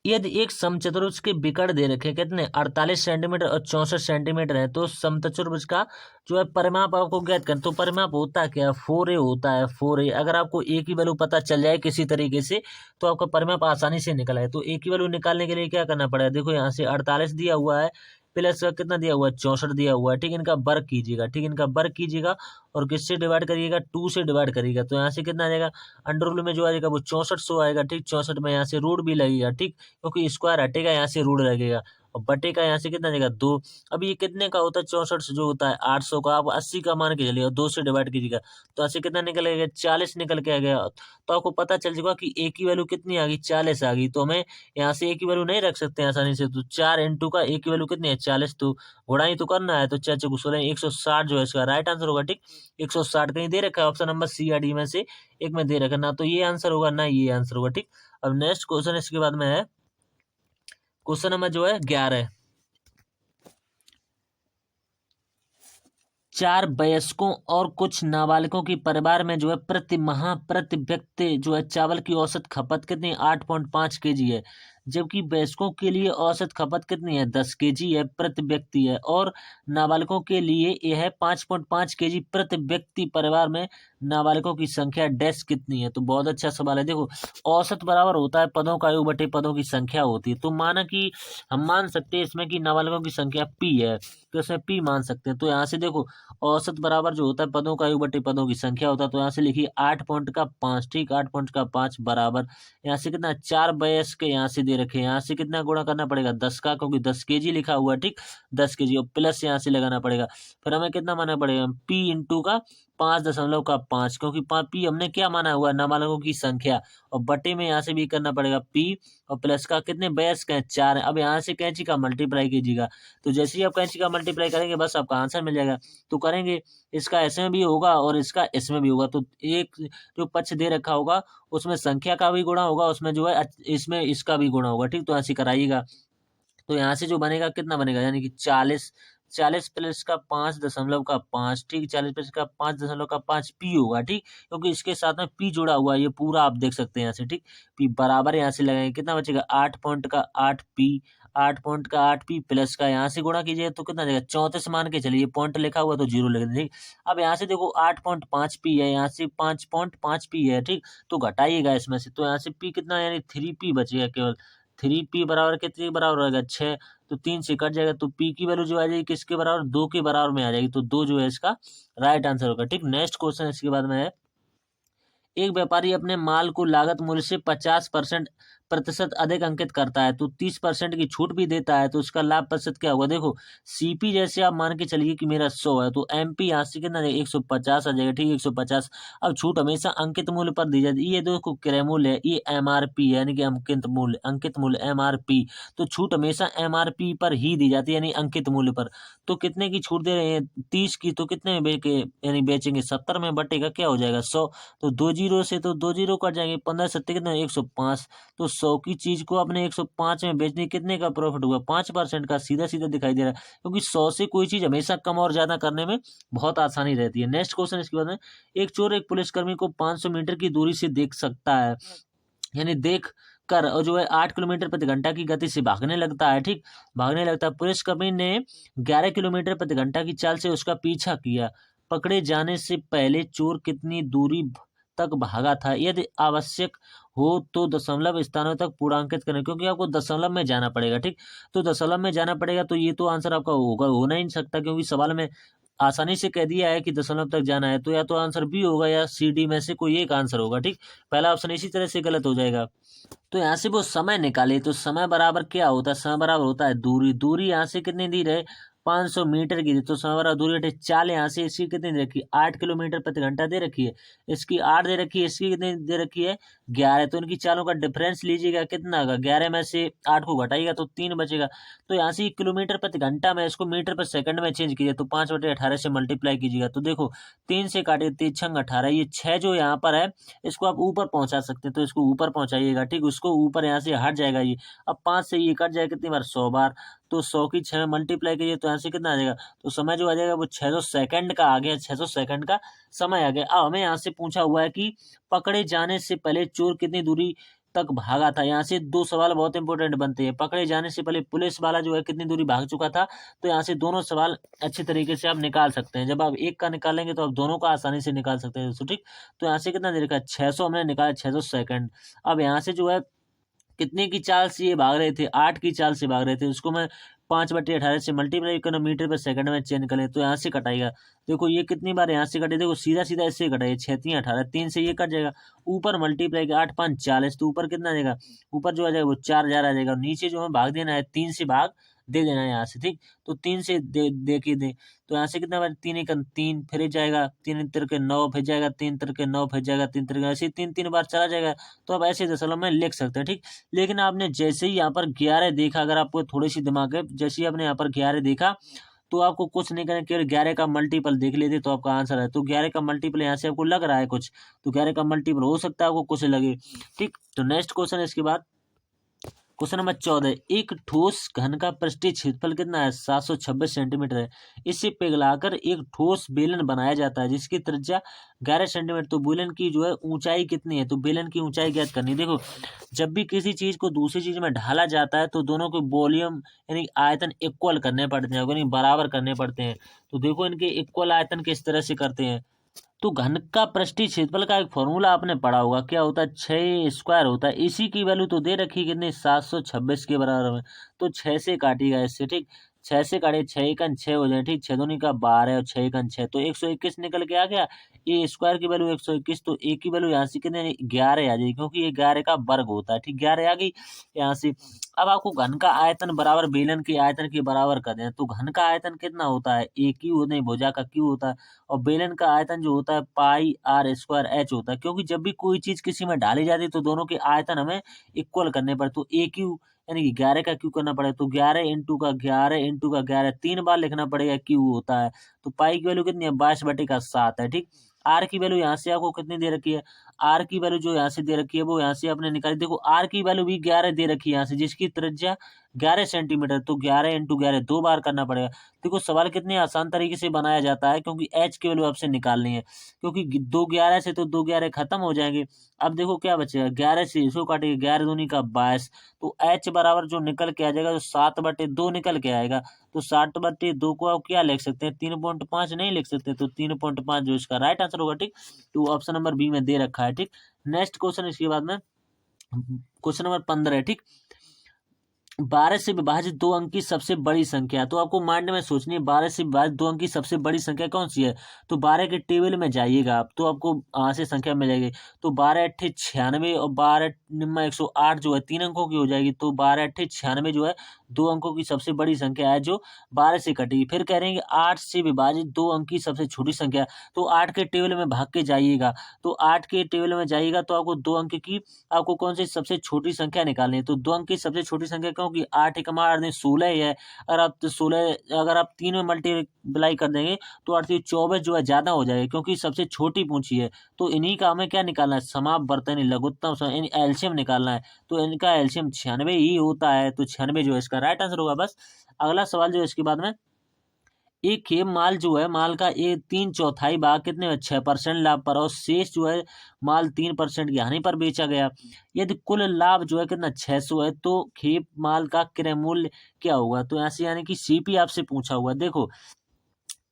यदि एक समचतुर्भुज के विकर्ण दे रखे कितने 48 सेंटीमीटर और 64 सेंटीमीटर है, तो समचतुर्भुज का जो है परिमाप आपको ज्ञात करना। तो परिमाप होता क्या है 4a होता है 4a। अगर आपको a की वैल्यू पता चल जाए किसी तरीके से तो आपका परिमाप आसानी से निकल आए। तो a की वैल्यू निकालने के लिए क्या करना पड़ेगा, देखो यहाँ से 48 दिया हुआ है, प्लस का कितना दिया हुआ है 64 दिया हुआ है। ठीक, इनका वर्ग कीजिएगा, ठीक, इनका वर्ग कीजिएगा और किससे डिवाइड करिएगा 2 से डिवाइड करिएगा, तो यहाँ से कितना आ जाएगा अंडर रूल में जो आ जाएगा वो 6400 आएगा। ठीक, 64 में यहाँ से रूट भी लगेगा, ठीक, क्योंकि स्क्वायर हटेगा यहाँ से रूट लगेगा, और बटे का यहाँ से कितना जाएगा 2। अब ये कितने का होता है 64 से जो होता है 800 का, आप 80 का मान के चलिए और 2 से डिवाइड कीजिएगा तो यहाँ से कितना निकलेगा 40 निकल के आ गया। तो आपको पता चल जाएगा कि a की वैल्यू कितनी आ गई 40 आ गई। तो हमें यहाँ से a की वैल्यू नहीं रख सकते हैं आसानी से, तो 4 इंटू का a की वैल्यू कितनी है 40, तो गुणा तो करना है, तो 4 चौक 16 160 जो है इसका राइट आंसर होगा। ठीक, 160 कहीं दे रखा है ऑप्शन नंबर सी या डी में से एक में दे रखा, ना तो ये आंसर होगा ना ये आंसर होगा। ठीक, अब नेक्स्ट क्वेश्चन इसके बाद में है क्वेश्चन नंबर जो है 11। 4 वयस्कों और कुछ नाबालिगों की परिवार में जो है प्रति माह प्रति व्यक्ति जो है चावल की औसत खपत कितनी 8.5 kg है। जबकि वयस्कों के लिए औसत खपत कितनी है, 10 केजी है प्रति व्यक्ति है, और नाबालिगों के लिए यह है 5.5 केजी प्रति व्यक्ति। परिवार में नाबालिगों की संख्या डैश कितनी है। तो बहुत अच्छा सवाल है। देखो, औसत बराबर होता है पदों का योग बटे पदों की संख्या होती है। तो माना कि हम मान सकते हैं इसमें कि नाबालिगों की संख्या पी है, तो इसमें पी मान सकते हैं। तो यहाँ से देखो, औसत बराबर जो होता है पदों का योग बटे पदों की संख्या होता है। तो यहाँ से लिखिए 8.5, ठीक, 8.5 बराबर, यहाँ से कितना 4 बयस के यहाँ से दे रखे हैं, यहाँ से कितना गुणा करना पड़ेगा 10 का, क्योंकि 10 केजी लिखा हुआ है, ठीक, 10 केजी, और प्लस यहाँ से लगाना पड़ेगा। फिर हमें कितना मानना पड़ेगा, पी इंटू का 5.5, क्योंकि पी हमने क्या माना हुआ है, नाबालगों की संख्या, और बटे में यहाँ से भी करना पड़ेगा पी, और प्लस का कितने बयस्क हैं 4 है। अब यहाँ से कैंची का मल्टीप्लाई कीजिएगा। तो जैसे ही आप कैंची का मल्टीप्लाई करेंगे बस आपका आंसर मिल जाएगा। तो करेंगे, इसका इसमें भी होगा और इसका इसमें भी होगा। तो एक जो पक्ष दे रखा होगा उसमें संख्या का भी गुणा होगा, उसमें जो है इसमें इसका भी गुणा होगा, ठीक। तो ऐसे कराइएगा। तो यहाँ से जो बनेगा कितना बनेगा, यानी कि 40, 40 प्लस का 5.5, ठीक, 40 प्लस का 5.5 पी होगा, ठीक, क्योंकि इसके साथ में पी जुड़ा हुआ है, ये पूरा आप देख सकते हैं यहाँ से, ठीक। पी बराबर यहाँ से लगाएंगे, कितना बचेगा 8.8 पी, 8.8 पी प्लस का यहाँ से गुणा कीजिए तो कितना जाएगा 34 मान के चलिए, पॉइंट लिखा हुआ तो 0 लिख देंगे। अब यहाँ से देखो 8.5 पी है, यहाँ से 5.5 पी है, ठीक। तो घटाइएगा इसमें से, तो यहाँ से पी कितना, यानी 3 पी बचेगा केवल। 3 पी बराबर कितने के बराबर रहेगा 6, तो 3 से कट जाएगा। तो पी की वैल्यू जो आ जाएगी किसके बराबर, 2 के बराबर में आ जाएगी। तो 2 जो है इसका राइट आंसर होगा, ठीक। नेक्स्ट क्वेश्चन इसके बाद में है, एक व्यापारी अपने माल को लागत मूल्य से 50% अधिक अंकित करता है तो 30% की छूट भी देता है, तो उसका लाभ प्रतिशत क्या होगा। देखो, सीपी जैसे आप मान के चलिए कि मेरा 100 है, तो एमपी यहाँ से कितना 150 आ जाएगा, ठीक, 150। अब छूट हमेशा अंकित मूल्य पर दी जाती है। ये देखो क्रय मूल्य है, ये एमआरपी है, यानी कि अंकित मूल्य एमआरपी। तो छूट हमेशा एमआरपी पर ही दी जाती है, यानी अंकित मूल्य पर। तो कितने की छूट दे रहे हैं, 30 की, तो कितने में यानी बेचेंगे 70 में, बटेगा क्या हो जाएगा 100। तो 2 जीरो से तो 2 जीरो कट जाएंगे, 15 सत्ते कितने 105। तो 100 की चीज को अपने 105 में बेचने, कितने का प्रॉफिट हुआ 5% का, सीधा सीधा दिखाई दे रहा है, क्योंकि 100 से कोई चीज हमेशा कम और ज्यादा करने में बहुत आसानी रहती है। नेक्स्ट क्वेश्चन इसके बाद में, एक चोर एक पुलिसकर्मी को 500 मीटर की दूरी से देख सकता है, यानी देख कर, और जो है 8 किलोमीटर प्रति घंटा की गति से भागने लगता है, ठीक, भागने लगता है। पुलिसकर्मी ने 11 किलोमीटर प्रति घंटा की चाल से उसका पीछा किया। पकड़े जाने से पहले चोर कितनी दूरी तक भागा था, यदि आवश्यक हो तो दशमलव स्थानों तक पूर्णांकित करें, क्योंकि आपको दशमलव में जाना पड़ेगा, ठीक। तो दशमलव में जाना पड़ेगा, तो ये तो आंसर आपका होगा, होना ही नहीं सकता, क्योंकि सवाल में आसानी से कह दिया है कि दशमलव तक जाना है। तो या तो आंसर बी होगा या सी डी में से कोई एक आंसर होगा, ठीक। पहला ऑप्शन इसी तरह से गलत हो जाएगा। तो यहाँ से वो समय निकाले, तो समय बराबर क्या होता है, समय बराबर होता है दूरी। दूरी यहाँ से कितनी दी रहे 500 मीटर की, तो समय बराबर दूरी हटे चाल, यहाँ से इसकी कितनी दे रखी है 8 किलोमीटर प्रति घंटा दे रखी है, इसकी 8 दे रखी है, इसकी कितनी दे रखी है 11। तो इनकी चालों का डिफरेंस लीजिएगा, कितना होगा 11 में से 8 को घटाइएगा तो 3 बचेगा। तो यहाँ से किलोमीटर प्रति घंटा में इसको मीटर पर सेकंड में चेंज कीजिए, तो 5/18 से मल्टीप्लाई कीजिएगा। तो देखो 3 से काटे 3 छंग 18, ये 6 जो यहाँ पर है इसको आप ऊपर पहुंचा सकते हैं, तो इसको ऊपर पहुंचाइएगा, ठीक, उसको ऊपर यहाँ से हट जाएगा ये। अब 5 से ये कट जाएगा कितनी बार 100 बार, तो 100 की 6 में मल्टीप्लाई कीजिए तो यहाँ से कितना आ जाएगा, तो समय जो आ जाएगा वो 600 सेकंड का आ गया, 600 सेकंड का समय आ गया। अब हमें यहाँ से पूछा हुआ है कि पकड़े जाने से पहले चोर कितनी दूरी तक भागा था। यहाँ से दो सवाल बहुत इंपॉर्टेंट बनते हैं। पकड़े जाने से पहले पुलिस वाला जो है कितनी दूरी भाग चुका था, तो यहाँ से दोनों सवाल अच्छे तरीके से आप निकाल सकते हैं। जब आप एक का निकालेंगे तो आप दोनों का आसानी से निकाल सकते हैं दोस्तों, ठीक। तो यहाँ से कितना दे रखा है 600, हमने निकाला 600 सेकंड। अब यहाँ से जो है कितने की चाल से ये भाग रहे थे, 8 की चाल से भाग रहे थे, उसको मैं 5/18 से मल्टीप्लाई करना, मीटर पर सेकंड में चेंज करें तो यहाँ से कटाएगा। देखो ये कितनी बार यहाँ से कटे, देखो सीधा सीधा इससे कटाइए, 6×3 = 18, 3 से ये कट जाएगा, ऊपर मल्टीप्लाई 8×5 = 40, तो ऊपर कितना आ जाएगा, ऊपर जो आ जाएगा वो 4000 आ जाएगा। नीचे जो हमें भाग देना है 3 से भाग दे देना है यहाँ से, ठीक। तो 3 से दे के दे, तो यहाँ से कितना बार 3×1 = 3, फिर ये जाएगा 3×3 = 9, फिर जाएगा 3×3 = 9, फिर जाएगा 3×3 ऐसे 3 बार चला जाएगा। तो अब ऐसे दशमलव में लिख सकते हैं, ठीक। लेकिन आपने जैसे ही यहाँ पर 11 देखा, अगर आपको थोड़ी सी दिमाग है, जैसे ही आपने यहाँ पर 11 देखा तो आपको कुछ नहीं करना, केवल 11 का मल्टीपल देख लेते तो आपका आंसर है। तो 11 का मल्टीपल यहाँ से आपको लग रहा है कुछ, तो 11 का मल्टीपल हो सकता है आपको कुछ लगे, ठीक। तो नेक्स्ट क्वेश्चन इसके बाद, क्वेश्चन नंबर 14, एक ठोस घन का पृष्ठीय क्षेत्रफल कितना है? 726 सेंटीमीटर है। इसे पिघलाकर एक ठोस बेलन बनाया जाता है जिसकी त्रिज्या 11 सेंटीमीटर। तो बेलन की जो है ऊंचाई कितनी है? तो बेलन की ऊंचाई ज्ञात करनी है। देखो, जब भी किसी चीज को दूसरी चीज में ढाला जाता है तो दोनों के वॉल्यूम यानी आयतन इक्वल करने पड़ते हैं, यानी बराबर करने पड़ते हैं। तो देखो, इनके इक्वल आयतन किस तरह से करते हैं। तो घन का पृष्ठीय क्षेत्रफल का एक फॉर्मूला आपने पढ़ा होगा, क्या होता है? 6 स्क्वायर होता है। इसी की वैल्यू तो दे रखी है कितनी? 726 के बराबर में। तो 6 से काटिएगा इससे, ठीक। 6 से काटे, 6 एकन 6 हो जाए, ठीक। 6 दूनी का 12 और 6 एकन 6, तो 121 निकल के आ गया। ए स्क्वायर की वैल्यू 121, तो ए की वैल्यू यहाँ से कितने? 11 आ जाएगी, क्योंकि ये 11 का वर्ग होता है, ठीक। 11 आ गई यहाँ से। अब आपको घन का आयतन बराबर बेलन के आयतन के बराबर कर दें, तो घन का आयतन कितना होता है? ए क्यू, नहीं, भुजा का क्यू होता है। और बेलन का आयतन जो होता है पाई आर स्क्वायर एच होता है, क्योंकि जब भी कोई चीज किसी में डाली जाती है तो दोनों के आयतन हमें इक्वल करने पड़े। तो ए क्यू यानी कि 11 का क्यू करना पड़ेगा, तो 11 इंटू का 11 3 बार लिखना पड़ेगा, क्यू होता है। तो पाई की वैल्यू कितनी है? 22/7 है, ठीक। आर की वैल्यू यहाँ से आपको कितनी दे रखी है? आर की वैल्यू जो यहाँ से दे रखी है वो यहाँ से आपने निकाली। देखो, आर की वैल्यू भी 11 दे रखी है यहाँ से, जिसकी त्रिज्या 11 सेंटीमीटर। तो 11 इंटू 11 2 बार करना पड़ेगा। देखो, सवाल कितने आसान तरीके से बनाया जाता है, क्योंकि एच की वैल्यू आपसे निकालनी है, क्योंकि 2 11 से तो 2 11 खत्म हो जाएंगे। अब देखो क्या बचेगा? 11 से इसको काटेंगे, 11 दूनी का 22। तो एच बराबर जो निकल के आ जाएगा, तो 7/2 निकल के आएगा। तो 7/2 को आप क्या लिख सकते हैं? 3.5 नहीं लिख सकते, तो 3.5 जो इसका राइट आंसर होगा, ठीक। तो ऑप्शन नंबर बी में दे रखा है, ठीक। नेक्स्ट क्वेश्चन इसके बाद में क्वेश्चन नंबर 15 है, ठीक। 12 से विभाजित 2 अंक की सबसे बड़ी संख्या, तो आपको माइंड में सोचनी है 12 से विभाजित 2 अंक की सबसे बड़ी संख्या कौन सी है। तो 12 के टेबल में जाइएगा आप, तो आपको यहाँ से संख्या मिलेगी। तो 12 8 96 और 12 108 जो है 3 अंकों की हो जाएगी। तो 12 8 96 जो है 2 अंकों की सबसे बड़ी संख्या है, जो 12 से कटेगी। फिर कह रहे हैं कि 8 से विभाजित 2 अंक की सबसे छोटी संख्या। तो 8 के टेबल में भाग के जाइएगा, तो 8 के टेबल में जाइएगा तो आपको 2 अंक की, आपको कौन सी सबसे छोटी संख्या निकालनी है। तो 2 अंक की सबसे छोटी संख्या, क्योंकि 8 एकम 8 16 ही है। अगर आप 16, अगर आप 3 में मल्टीप्लाई कर देंगे तो 8 से 24 जो है ज्यादा हो जाएगा, क्योंकि सबसे छोटी पूछी है। तो इन्हीं का हमें क्या निकालना है? समापवर्त यानी लघुत्तम यानी एलसीएम निकालना है। तो इनका एलसीएम 96 ही होता है, तो 96 जो है इसका राइट आंसर होगा। बस अगला सवाल जो है इसके बाद में, एक खेप माल जो है, माल का ये 3/4 भाग कितने में? 6% लाभ पर, और शेष जो है माल 3% की हानि पर बेचा गया। यदि कुल लाभ जो है कितना? 600 है, तो खेप माल का क्रय मूल्य क्या होगा? तो यहाँ से यानी कि सीपी आपसे पूछा हुआ है। देखो,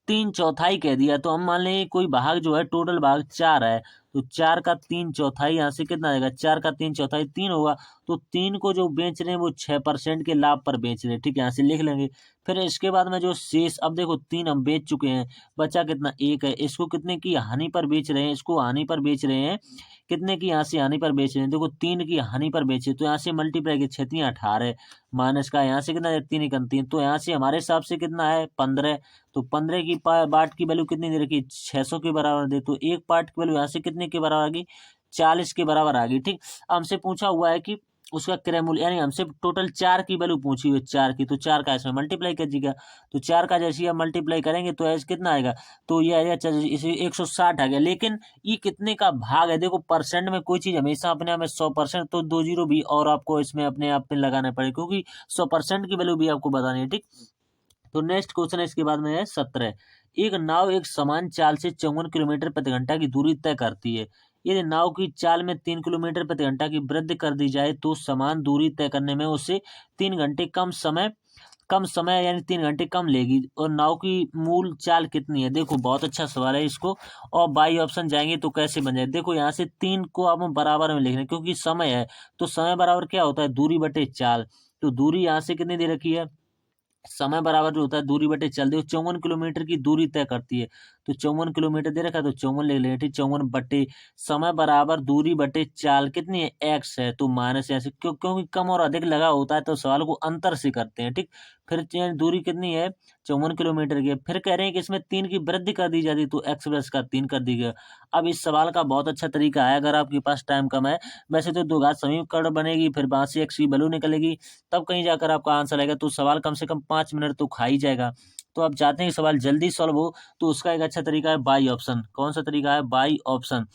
3/4 कह दिया, तो हम मान लें कोई भाग जो है, टोटल भाग 4 है, तो 4 का 3/4 यहाँ से कितना आएगा? 4 का 3/4 3 होगा। तो 3 को जो बेच रहे हैं वो 6% के लाभ पर बेच रहे हैं, ठीक है। यहाँ से लिख लेंगे। फिर इसके बाद में जो शेष, अब देखो 3 हम बेच चुके हैं, बचा कितना? 1 है। इसको कितने की हानि पर बेच रहे हैं? इसको हानि पर बेच रहे हैं, कितने की यहाँ से हानि पर बेच रहे हैं? देखो 3 की हानि पर बेचे, तो यहाँ से मल्टीप्लाई के 6×3 = 18 माइनस का यहाँ से कितना? 3 × 3, तो यहाँ से हमारे हिसाब से कितना है? 15। तो 15 की बाट की वैल्यू कितनी दे रखी? 600 के बराबर दे, तो एक पार्ट की वैल्यू यहाँ से कितने के बराबर आ गई? 40 के बराबर आ गई, ठीक। हमसे पूछा हुआ है कि उसका क्रय मूल्य, यानी हमसे टोटल 4 की वैल्यू पूछी हुई है, 4 की। तो 4 का इसमें मल्टीप्लाई कीजिएगा, तो 4 का जैसे आप मल्टीप्लाई करेंगे तो ऐसे कितना आएगा? तो ये आएगा इसे 160 आ गया। लेकिन ये कितने का भाग है? देखो, परसेंट में कोई चीज हमेशा अपने आप में 100%, तो 2 जीरो भी और आपको इसमें अपने आप में लगाना पड़ेगा, क्योंकि 100% की वैल्यू भी आपको बतानी है, ठीक। तो नेक्स्ट क्वेश्चन है इसके बाद में है 17। एक नाव एक समान चाल से 54 किलोमीटर प्रति घंटा की दूरी तय करती है। यदि नाव की चाल में 3 किलोमीटर प्रति घंटा की वृद्धि कर दी जाए तो समान दूरी तय करने में उसे 3 घंटे कम समय यानी 3 घंटे कम लेगी, और नाव की मूल चाल कितनी है? देखो, बहुत अच्छा सवाल है इसको। और बाई ऑप्शन जाएंगे तो कैसे बन जाए? देखो, यहाँ से 3 को आप बराबर में लिख रहे हैं, क्योंकि समय है, तो समय बराबर क्या होता है? दूरी बटे चाल। तो दूरी यहाँ से कितनी दे रखी है? समय बराबर जो होता है दूरी बटे चल, दो 54 किलोमीटर की दूरी तय करती है। तो 54 किलोमीटर दे रखा है, तो 54 ले लेंगे, ठीक। 54 बटे समय बराबर दूरी बटे चाल कितनी है? एक्स है, तो माइनस यहाँ से, क्योंकि कम और अधिक लगा होता है तो सवाल को अंतर से करते हैं, ठीक। फिर दूरी कितनी है? 54 किलोमीटर की है। फिर कह रहे हैं कि इसमें 3 की वृद्धि कर दी जाती, तो एक्स प्लस का 3 कर दी गया। अब इस सवाल का बहुत अच्छा तरीका है, अगर आपके पास टाइम कम है, वैसे तो 2 घात समीकरण बनेगी, फिर वहां से एक्स की वैल्यू निकलेगी, तब कहीं जाकर आपका आंसर आएगा। तो सवाल कम से कम 5 मिनट तो खा ही जाएगा। तो आप चाहते हैं कि सवाल जल्दी सॉल्व हो, तो उसका एक अच्छा तरीका है बाई ऑप्शन। कौन सा तरीका है? By option.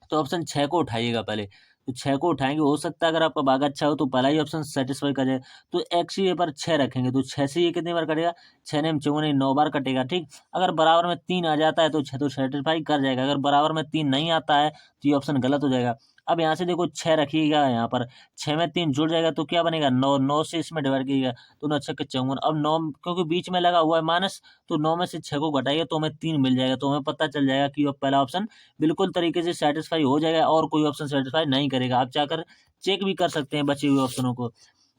तो ऑप्शन 6 को उठाइएगा पहले। तो 6 को उठाएंगे, हो सकता है अगर आपका भाग अच्छा हो तो पहला ही ऑप्शन सेटिस्फाई कर जाए। तो एक्स ये पर 6 रखेंगे, तो 6 से ये कितनी बार कटेगा, 6 ने चौगुने 9 बार कटेगा। ठीक, अगर बराबर में 3 आ जाता है तो 6 तो सेटिस्फाई कर जाएगा, अगर बराबर में 3 नहीं आता है तो ये ऑप्शन गलत हो जाएगा। अब यहाँ से देखो 6 रखिएगा, यहाँ पर 6 में 3 जुड़ जाएगा तो क्या बनेगा 9, 9 से इसमें डिवाइड कीजिएगा तो 9 छक्के 54। अब 9 क्योंकि बीच में लगा हुआ है माइनस, तो 9 में से 6 को घटाइए तो हमें 3 मिल जाएगा, तो हमें पता चल जाएगा कि वो पहला ऑप्शन बिल्कुल तरीके से सेटिस्फाई हो जाएगा और कोई ऑप्शन सेटिस्फाई नहीं करेगा। आप चाहकर चेक भी कर सकते हैं बचे हुए ऑप्शनों को।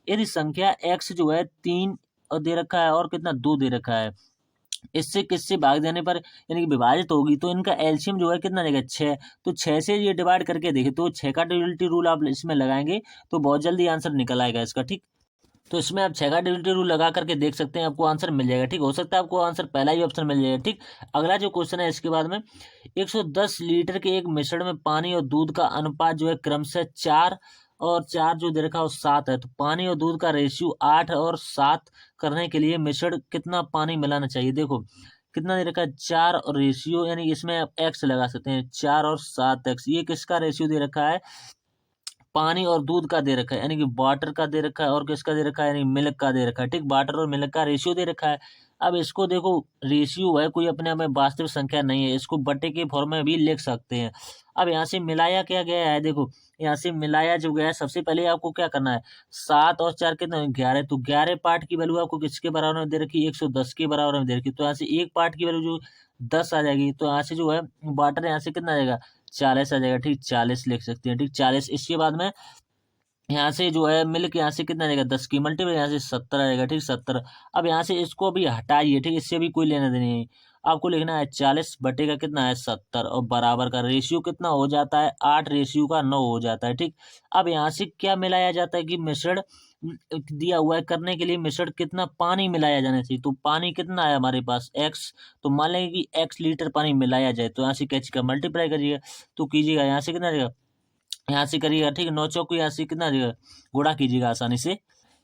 यदि संख्या x जो है 3 दे रखा है और कितना 2 दे रखा है, इससे किससे भाग देने पर यानी कि विभाजित होगी, तो इनका एलसीएम जो है कितना देगा 6। तो 6 से ये डिवाइड करके देखें तो 6 का डिविजिबिलिटी रूल आप इसमें लगाएंगे तो बहुत जल्दी आंसर निकल आएगा इसका। ठीक, तो इसमें आप 6 का डिविजिबिलिटी रूल लगा करके देख सकते हैं, आपको आंसर मिल जाएगा। ठीक, हो सकता है आपको आंसर पहला ही ऑप्शन मिल जाएगा। ठीक, अगला जो क्वेश्चन है इसके बाद में 110 लीटर के एक मिश्रण में पानी और दूध का अनुपात जो है क्रमशः 4 और 4 जो दे रखा है वो 7 है। तो पानी और दूध का रेशियो 8 और 7 करने के लिए मिश्रण कितना पानी मिलाना चाहिए। देखो कितना दे रखा है 4 और रेशियो, यानी इसमें आप एक्स लगा सकते हैं, 4 और 7 एक्स। ये किसका रेशियो दे रखा है, पानी और दूध का दे रखा है, यानी कि वाटर का दे रखा है और किसका दे रखा है, यानी मिल्क का दे रखा है। ठीक, वाटर और मिल्क का रेशियो दे रखा है। अब इसको देखो रेशियो है, कोई अपने आप में वास्तविक संख्या नहीं है, इसको बटे के फॉर्म में भी लिख सकते हैं। अब यहाँ से मिलाया क्या गया है, देखो यहाँ से मिलाया जो गया है, सबसे पहले आपको क्या करना है, 7 और 4 कितना 11, तो 11 पार्ट की वैल्यू आपको किसके बराबर में दे रखी है, 110 के बराबर में दे रखी है। तो यहाँ से एक पार्ट की वैल्यू जो 10 आ जाएगी, तो यहाँ से जो है वाटर यहाँ से कितना आ जाएगा 40 आ जाएगा। ठीक, 40 लिख सकते हैं। ठीक, 40। इसके बाद में यहाँ से जो है मिल्क यहाँ से कितना जाएगा 10 की मल्टीप्लाई यहाँ से 70 आएगा। ठीक, 70। अब यहाँ से इसको भी हटाइए। ठीक, इससे भी कोई लेना देना नहीं, आपको लिखना है 40 बटे का कितना है 70 और बराबर का रेशियो कितना हो जाता है 8 रेशियो का 9 हो जाता है। ठीक, अब यहाँ से क्या मिलाया जाता है कि मिश्रण दिया हुआ है करने के लिए मिश्रण कितना पानी मिलाया जाना चाहिए। तो पानी कितना है हमारे पास x, तो मान लेंगे कि x लीटर पानी मिलाया जाए, तो यहाँ से कैच का मल्टीप्लाई करिएगा तो कीजिएगा यहाँ से कितना रहेगा, यहाँ से करिएगा। ठीक है, 9 चौक यहाँ से कितना देगा गुणा कीजिएगा आसानी से,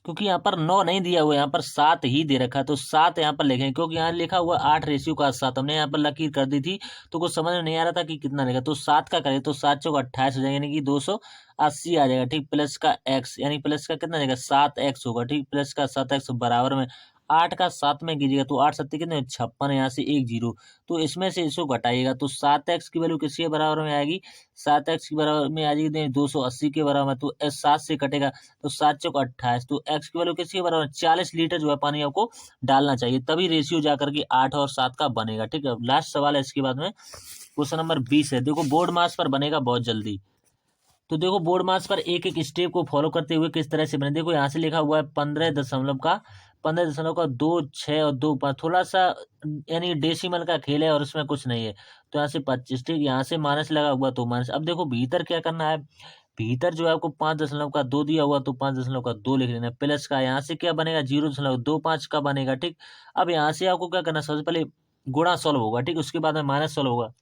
क्योंकि यहाँ पर 9 नहीं दिया हुआ है, यहाँ पर 7 ही दे रखा है, तो 7 यहाँ पर लिखें, क्योंकि यहाँ लिखा हुआ 8 रेशियो का 7 हमने यहाँ पर लकीर कर दी थी, तो कुछ समझ में नहीं आ रहा था कि कितना लेगा, तो 7 का करें तो 7 चौक 28 हो जाएगा, यानी कि 280 आ जाएगा। ठीक, प्लस का एक्स, यानी प्लस का कितना जाएगा 7x होगा। ठीक, प्लस का 7x बराबर में 8 का 7 में कीजिएगा तो 8 सत्ते कितने 56, यहाँ से 1 जीरो, तो इसमें से इसको घटाइएगा तो 7x की वैल्यू किसके बराबर में आएगी, 7x की बराबर में आ जाएगी 280 के बराबर में, तो 7 से कटेगा तो 7 चौक 28, तो x की वैल्यू किसके बराबर 40 लीटर जो है पानी आपको डालना चाहिए, तभी रेशियो जाकर के 8 और 7 का बनेगा। ठीक है, लास्ट सवाल है इसके बाद में क्वेश्चन नंबर 20 है। देखो बोर्ड मास पर बनेगा बहुत जल्दी, तो देखो बोर्ड मास पर एक एक स्टेप को फॉलो करते हुए किस तरह से बने। देखो यहाँ से लिखा हुआ है 15.2 6 और 2 5, थोड़ा सा यानी डेसिमल का खेल है और इसमें कुछ नहीं है, तो यहाँ से 25। ठीक, यहाँ से माइनस लगा हुआ तो माइनस। अब देखो भीतर क्या करना है, भीतर जो है आपको 5.2 दिया हुआ तो 5.2 लिख लेना, प्लस का यहाँ से क्या बनेगा 0.25 का बनेगा। ठीक, अब यहाँ से आपको क्या करना, सबसे पहले गुणा सॉल्व होगा। ठीक, उसके बाद में माइनस सॉल्व होगा,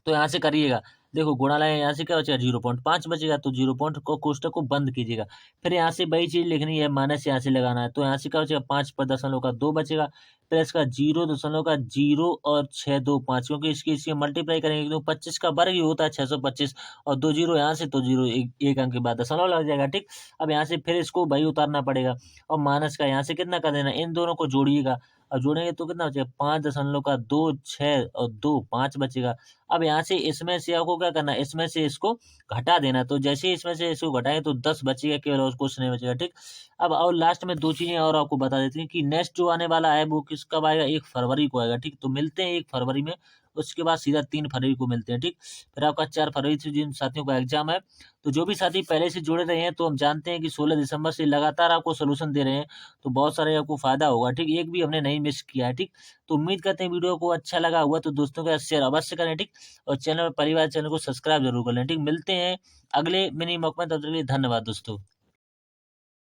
तो यहाँ से करिएगा। देखो गुणा लाए, यहाँ से क्या बचेगा 0.5 बचेगा, तो 0 पॉइंट को कोष्टक को बंद कीजिएगा। फिर यहाँ से वही चीज लिखनी है, माइनस यहाँ से लगाना है, तो यहाँ से क्या बचेगा 5.2 बचेगा, प्लस का 0.0 और 625, क्योंकि इसकी मल्टीप्लाई करेंगे तो 25 का वर्ग ही होता है 625, और 2 जीरो यहाँ से तो जीरो एक अंक के बाद दशमलव लग जाएगा। ठीक, अब यहाँ से फिर इसको वही उतारना पड़ेगा, और माइनस का यहाँ से कितना कर देना, इन दोनों को जोड़िएगा, और जोड़ेंगे तो कितना बचेगा 5.26 और 2 5 बचेगा। अब यहाँ से इसमें से आपको क्या करना है, इसमें से इसको घटा देना, तो जैसे ही इसमें से इसको घटाएंगे तो 10 बचेगा केवल, और कुछ नहीं बचेगा। ठीक, अब और लास्ट में 2 चीजें और आपको बता देती हैं कि नेक्स्ट जो आने वाला है वो किस कब आएगा, 1 फरवरी को आएगा। ठीक, तो मिलते हैं 1 फरवरी में, उसके बाद सीधा 3 फरवरी को मिलते हैं। ठीक, फिर आपका 4 फरवरी से जिन साथियों का एग्जाम है, तो जो भी साथी पहले से जुड़े रहे हैं, तो हम जानते हैं कि 16 दिसंबर से लगातार आपको सोल्यूशन दे रहे हैं, तो बहुत सारे आपको फायदा होगा। ठीक, एक भी हमने नहीं मिस किया है। ठीक, तो उम्मीद करते हैं वीडियो को अच्छा लगा हुआ, तो दोस्तों के साथ शेयर अवश्य करें। ठीक, और चैनल में परिवार चैनल को सब्सक्राइब जरूर कर लें। ठीक, मिलते हैं अगले मिनी मॉक में, तब तक के लिए धन्यवाद दोस्तों।